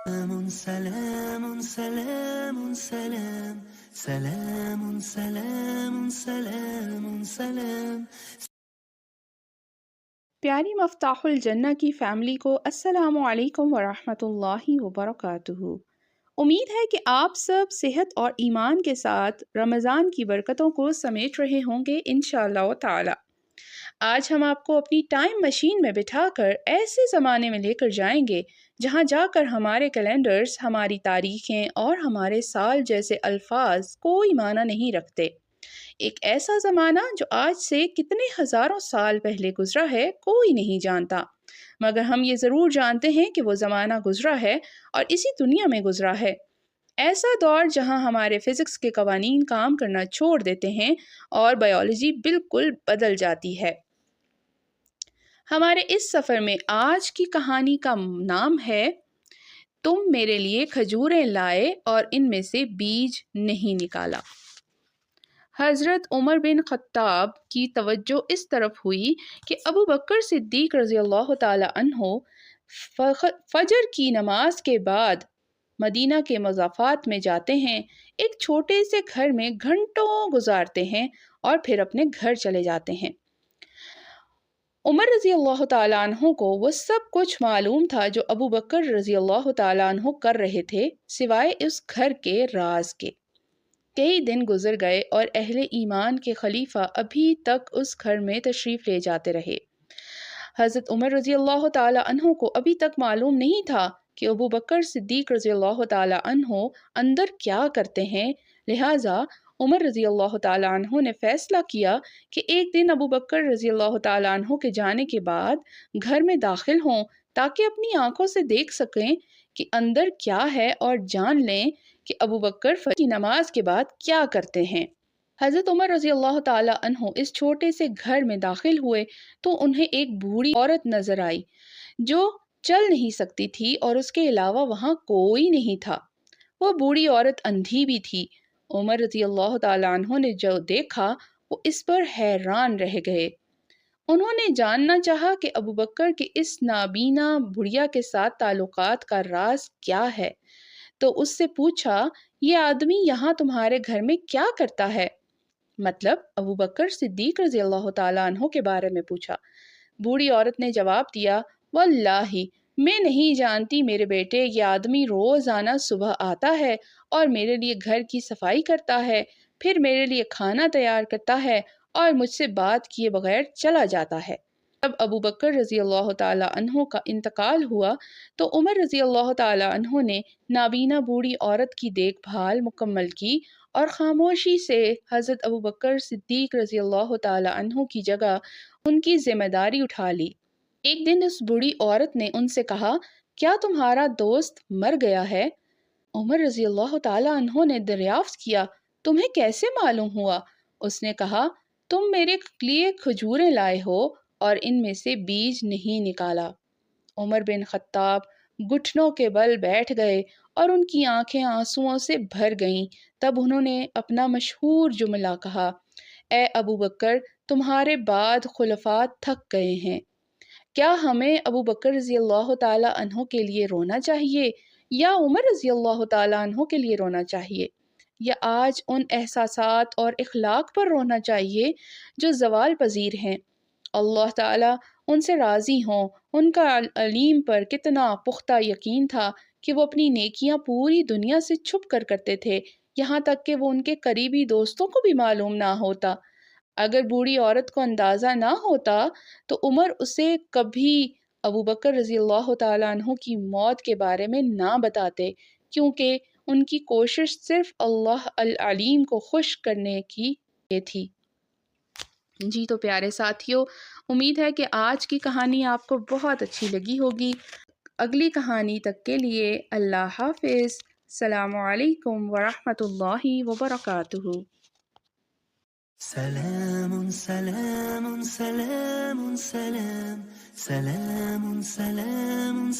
سلام سلام سلام سلام سلام سلام سلام. پیاری مفتاح الجنہ کی فیملی کو السلام علیکم ورحمۃ اللہ وبرکاتہ۔ امید ہے کہ آپ سب صحت اور ایمان کے ساتھ رمضان کی برکتوں کو سمیٹ رہے ہوں گے انشاءاللہ تعالی۔ آج ہم آپ کو اپنی ٹائم مشین میں بٹھا کر ایسے زمانے میں لے کر جائیں گے جہاں جا کر ہمارے کیلنڈرز، ہماری تاریخیں اور ہمارے سال جیسے الفاظ کوئی معنی نہیں رکھتے۔ ایک ایسا زمانہ جو آج سے کتنے ہزاروں سال پہلے گزرا ہے کوئی نہیں جانتا، مگر ہم یہ ضرور جانتے ہیں کہ وہ زمانہ گزرا ہے اور اسی دنیا میں گزرا ہے۔ ایسا دور جہاں ہمارے فزکس کے قوانین کام کرنا چھوڑ دیتے ہیں اور بائیولوجی بالکل بدل جاتی ہے۔ ہمارے اس سفر میں آج کی کہانی کا نام ہے تم میرے لیے کھجوریں لائے اور ان میں سے بیج نہیں نکالا۔ حضرت عمر بن خطاب کی توجہ اس طرف ہوئی کہ ابو بکر صدیق رضی اللہ تعالی عنہ فجر کی نماز کے بعد مدینہ کے مضافات میں جاتے ہیں، ایک چھوٹے سے گھر میں گھنٹوں گزارتے ہیں اور پھر اپنے گھر چلے جاتے ہیں۔ عمر رضی اللہ تعالیٰ عنہ کو وہ سب کچھ معلوم تھا جو ابو بکر رضی اللہ تعالیٰ عنہ کر رہے تھے، سوائے اس گھر کے راز کے۔ کئی دن گزر گئے اور اہل ایمان کے خلیفہ ابھی تک اس گھر میں تشریف لے جاتے رہے۔ حضرت عمر رضی اللہ تعالیٰ عنہ کو ابھی تک معلوم نہیں تھا کہ ابو بکر صدیق رضی اللہ تعالیٰ عنہ اندر کیا کرتے ہیں، لہٰذا عمر رضی اللہ تعالیٰ عنہ نے فیصلہ کیا کہ ایک دن ابو بکر رضی اللہ تعالیٰ عنہ کے جانے کے بعد گھر میں داخل ہوں تاکہ اپنی آنکھوں سے دیکھ سکیں کہ اندر کیا ہے اور جان لیں کہ ابو بکر فجر کی نماز کے بعد کیا کرتے ہیں۔ حضرت عمر رضی اللہ تعالیٰ عنہ اس چھوٹے سے گھر میں داخل ہوئے تو انہیں ایک بوڑھی عورت نظر آئی جو چل نہیں سکتی تھی اور اس کے علاوہ وہاں کوئی نہیں تھا۔ وہ بوڑھی عورت اندھی بھی تھی۔ عمر رضی اللہ تعالیٰ عنہ نے جو دیکھا وہ اس پر حیران رہ گئے۔ انہوں نے جاننا چاہا کہ ابو بکر کے اس نابینا بڑھیا کے ساتھ تعلقات کا راز کیا ہے، تو اس سے پوچھا یہ آدمی یہاں تمہارے گھر میں کیا کرتا ہے؟ مطلب ابو بکر صدیق رضی اللہ تعالیٰ عنہ کے بارے میں پوچھا۔ بوڑھی عورت نے جواب دیا واللہ میں نہیں جانتی میرے بیٹے، یہ آدمی روزانہ صبح آتا ہے اور میرے لیے گھر کی صفائی کرتا ہے، پھر میرے لیے کھانا تیار کرتا ہے اور مجھ سے بات کیے بغیر چلا جاتا ہے۔ جب ابو بکر رضی اللہ تعالیٰ عنہ کا انتقال ہوا تو عمر رضی اللہ تعالیٰ عنہ نے نابینا بوڑھی عورت کی دیکھ بھال مکمل کی اور خاموشی سے حضرت ابو بکر صدیق رضی اللہ تعالیٰ عنہ کی جگہ ان کی ذمہ داری اٹھا لی۔ ایک دن اس بوڑھی عورت نے ان سے کہا کیا تمہارا دوست مر گیا ہے؟ عمر رضی اللہ تعالیٰ عنہ نے دریافت کیا تمہیں کیسے معلوم ہوا؟ اس نے کہا تم میرے لیے کھجوریں لائے ہو اور ان میں سے بیج نہیں نکالا۔ عمر بن خطاب گھٹنوں کے بل بیٹھ گئے اور ان کی آنکھیں آنسوؤں سے بھر گئیں۔ تب انہوں نے اپنا مشہور جملہ کہا اے ابو بکر تمہارے بعد خلفاء تھک گئے ہیں۔ کیا ہمیں ابو بکر رضی اللہ تعالیٰ عنہ کے لیے رونا چاہیے یا عمر رضی اللہ تعالیٰ عنہ کے لیے رونا چاہیے، یا آج ان احساسات اور اخلاق پر رونا چاہیے جو زوال پذیر ہیں؟ اللہ تعالیٰ ان سے راضی ہوں۔ ان کا علیم پر کتنا پختہ یقین تھا کہ وہ اپنی نیکیاں پوری دنیا سے چھپ کر کرتے تھے، یہاں تک کہ وہ ان کے قریبی دوستوں کو بھی معلوم نہ ہوتا۔ اگر بوڑھی عورت کو اندازہ نہ ہوتا تو عمر اسے کبھی ابو بکر رضی اللہ تعالیٰ عنہ کی موت کے بارے میں نہ بتاتے، کیونکہ ان کی کوشش صرف اللہ العلیم کو خوش کرنے کی تھی۔ جی تو پیارے ساتھیوں، امید ہے کہ آج کی کہانی آپ کو بہت اچھی لگی ہوگی۔ اگلی کہانی تک کے لیے اللہ حافظ۔ السلام علیکم ورحمۃ اللہ وبرکاتہ۔ سلام سلام سلام سلام سلام سلام سلام